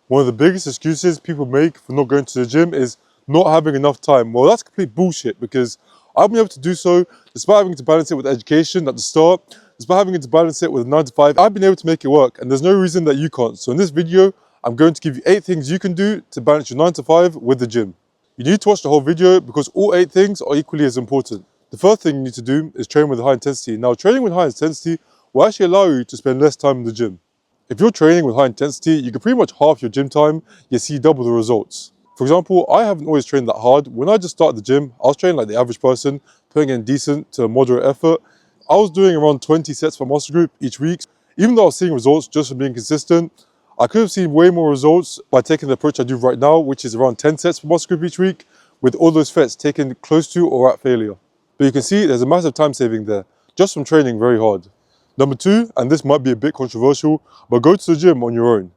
One of the biggest excuses people make for not going to the gym is not having enough time. Well, that's complete bullshit because I've been able to do so despite having to balance it with education at the start, despite having to balance it with 9 to 5. I've been able to make it work and there's no reason that you can't. So in this video, I'm going to give you 8 things you can do to balance your 9 to 5 with the gym. You need to watch the whole video because all 8 things are equally as important. The first thing you need to do is train with high intensity. Now, training with high intensity will actually allow you to spend less time in the gym. If you're training with high intensity, you can pretty much half your gym time, yet see double the results. For example, I haven't always trained that hard. When I just started the gym, I was training like the average person, putting in decent to moderate effort. I was doing around 20 sets per muscle group each week. Even though I was seeing results just from being consistent, I could have seen way more results by taking the approach I do right now, which is around 10 sets per muscle group each week, with all those sets taken close to or at failure. But you can see there's a massive time saving there, just from training very hard. Number 2, and this might be a bit controversial, but go to the gym on your own.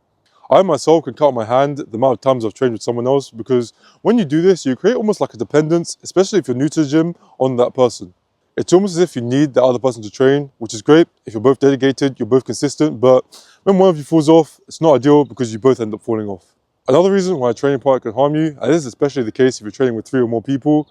I myself can count on my hand the amount of times I've trained with someone else because when you do this, you create almost like a dependence, especially if you're new to the gym, on that person. It's almost as if you need the other person to train, which is great. If you're both dedicated, you're both consistent, but when one of you falls off, it's not ideal because you both end up falling off. Another reason why a training partner can harm you, and this is especially the case if you're training with 3 or more people,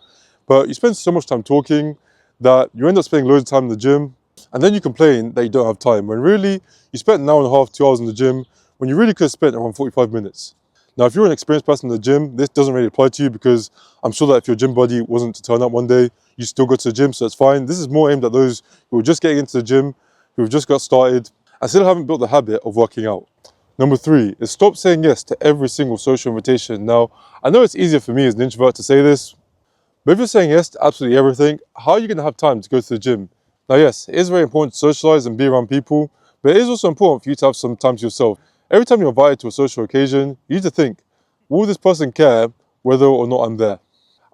but you spend so much time talking that you end up spending loads of time in the gym, and then you complain that you don't have time, when really you spent an hour and a half, 2 hours in the gym, when you really could have spent around 45 minutes. Now, if you're an experienced person in the gym, this doesn't really apply to you because I'm sure that if your gym buddy wasn't to turn up one day, you still go to the gym, so it's fine. This is more aimed at those who are just getting into the gym, who have just got started, and still haven't built the habit of working out. Number 3 is stop saying yes to every single social invitation. Now, I know it's easier for me as an introvert to say this, but if you're saying yes to absolutely everything, how are you going to have time to go to the gym? Now, yes, it is very important to socialize and be around people, but it is also important for you to have some time to yourself. Every time you're invited to a social occasion, you need to think, will this person care whether or not I'm there?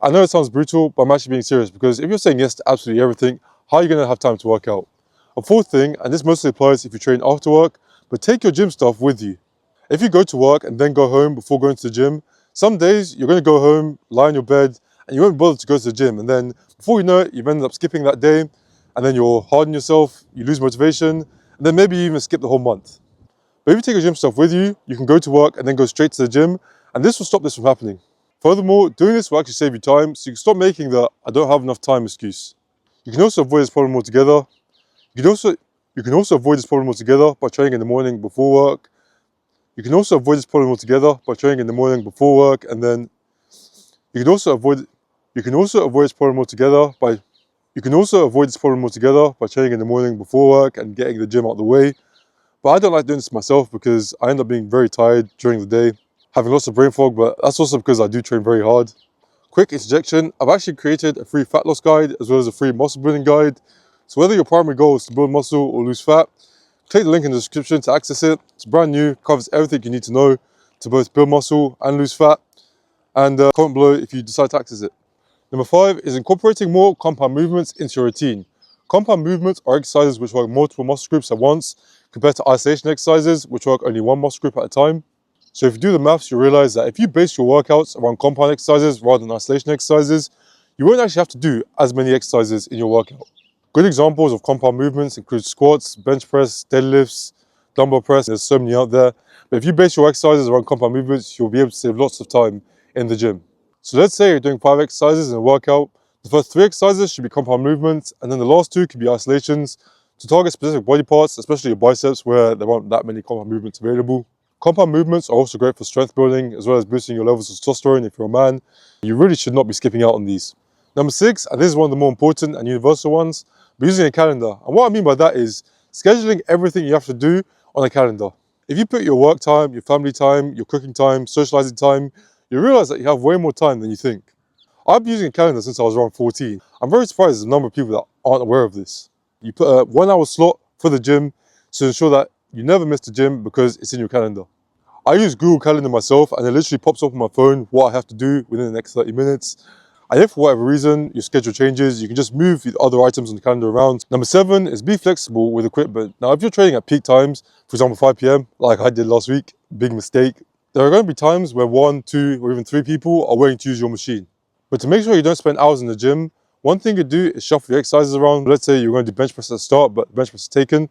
I know it sounds brutal, but I'm actually being serious because if you're saying yes to absolutely everything, how are you going to have time to work out? A 4th thing, and this mostly applies if you train after work, but take your gym stuff with you. If you go to work and then go home before going to the gym, some days you're going to go home, lie in your bed, and you won't bother to go to the gym. And then before you know it, you've ended up skipping that day, and then you're hard on yourself, you lose motivation, and then maybe you even skip the whole month. But if you take your gym stuff with you, you can go to work and then go straight to the gym, and this will stop this from happening. Furthermore, doing this will actually save you time, so you can stop making the "I don't have enough time" excuse. You can also avoid this problem altogether. You can also avoid this problem altogether by training in the morning before work. You can also avoid this problem altogether by training in the morning before work, and then you can also avoid this problem altogether by training in the morning before work and getting the gym out of the way. But I don't like doing this myself because I end up being very tired during the day, having lots of brain fog, but that's also because I do train very hard. Quick interjection, I've actually created a free fat loss guide as well as a free muscle building guide. So whether your primary goal is to build muscle or lose fat, click the link in the description to access it. It's brand new, covers everything you need to know to both build muscle and lose fat. And comment below if you decide to access it. Number 5 is incorporating more compound movements into your routine. Compound movements are exercises which work multiple muscle groups at once, compared to isolation exercises which work only one muscle group at a time. So if you do the maths, you realize that if you base your workouts around compound exercises rather than isolation exercises, you won't actually have to do as many exercises in your workout. Good examples of compound movements include squats, bench press, deadlifts, dumbbell press. There's so many out there. But if you base your exercises around compound movements, you'll be able to save lots of time in the gym. So let's say you're doing 5 exercises in a workout. The first 3 exercises should be compound movements, and then the last 2 could be isolations to target specific body parts, especially your biceps where there aren't that many compound movements available. Compound movements are also great for strength building as well as boosting your levels of testosterone if you're a man. You really should not be skipping out on these. Number 6, and this is one of the more important and universal ones, but using a calendar. And what I mean by that is scheduling everything you have to do on a calendar. If you put your work time, your family time, your cooking time, socializing time, you realize that you have way more time than you think. I've been using a calendar since I was around 14. I'm very surprised at the number of people that aren't aware of this. You put a 1 hour slot for the gym to ensure that you never miss the gym because it's in your calendar. I use Google Calendar myself and it literally pops up on my phone what I have to do within the next 30 minutes. And if for whatever reason your schedule changes, you can just move the other items on the calendar around. Number 7 is be flexible with equipment. Now, if you're training at peak times, for example 5 p.m, like I did last week, big mistake, there are going to be times where 1, 2, or even 3 people are willing to use your machine. But to make sure you don't spend hours in the gym, one thing you do is shuffle your exercises around. Let's say you're going to do bench press at the start, but the bench press is taken.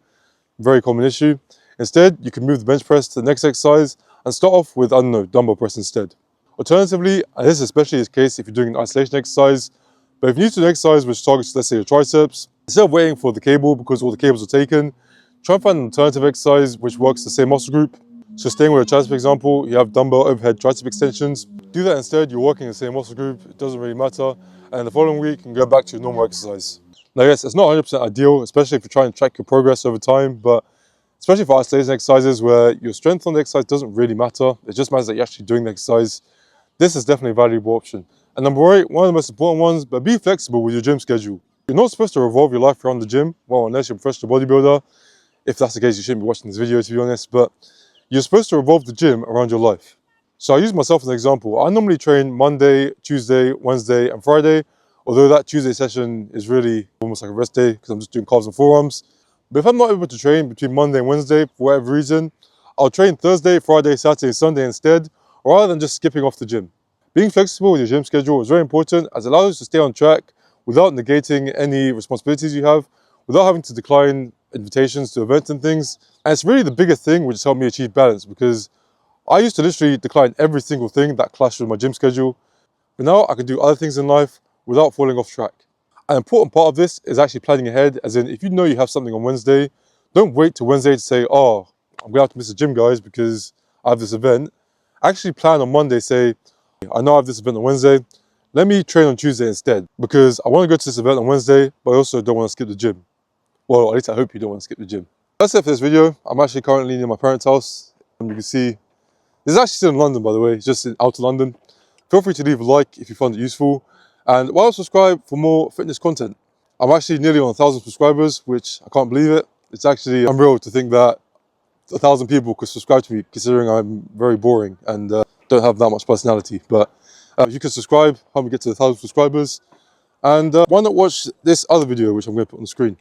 Very common issue. Instead, you can move the bench press to the next exercise and start off with, I don't know, dumbbell press instead. Alternatively, and this is especially the case if you're doing an isolation exercise, but if you're new to an exercise which targets, let's say, your triceps, instead of waiting for the cable because all the cables are taken, try and find an alternative exercise which works the same muscle group. So staying with your triceps, for example, you have dumbbell overhead tricep extensions. Do that instead, you're working the same muscle group, it doesn't really matter. And the following week, you can go back to your normal exercise. Now, yes, it's not 100% ideal, especially if you're trying to track your progress over time, but especially for isolation exercises where your strength on the exercise doesn't really matter, it just matters that you're actually doing the exercise, this is definitely a valuable option. And number 8, one of the most important ones, but be flexible with your gym schedule. You're not supposed to revolve your life around the gym, well, unless you're a professional bodybuilder. If that's the case, you shouldn't be watching this video, to be honest, but you're supposed to revolve the gym around your life. So I use myself as an example. I normally train Monday, Tuesday, Wednesday, and Friday, although that Tuesday session is really almost like a rest day because I'm just doing calves and forearms. But if I'm not able to train between Monday and Wednesday for whatever reason, I'll train Thursday, Friday, Saturday, and Sunday instead, rather than just skipping off the gym. Being flexible with your gym schedule is very important as it allows you to stay on track without negating any responsibilities you have, without having to decline invitations to events and things. And it's really the biggest thing which has helped me achieve balance, because I used to literally decline every single thing that clashed with my gym schedule, but now I can do other things in life without falling off track. An important part of this is actually planning ahead, as in if you know you have something on Wednesday, don't wait till Wednesday to say, oh, I'm going to have to miss the gym, guys, because I have this event. Actually plan on Monday, say, I know I have this event on Wednesday, let me train on Tuesday instead, because I want to go to this event on Wednesday, but I also don't want to skip the gym. Well, at least I hope you don't want to skip the gym. That's it for this video. I'm actually currently near my parents' house, and you can see, this is actually still in London, by the way, it's just in outer London. Feel free to leave a like if you found it useful, and why not subscribe for more fitness content. I'm actually nearly on 1,000 subscribers, which I can't believe it. It's actually unreal to think that 1,000 people could subscribe to me, considering I'm very boring and don't have that much personality. But if you can subscribe, help me get to 1,000 subscribers. And why not watch this other video, which I'm going to put on the screen.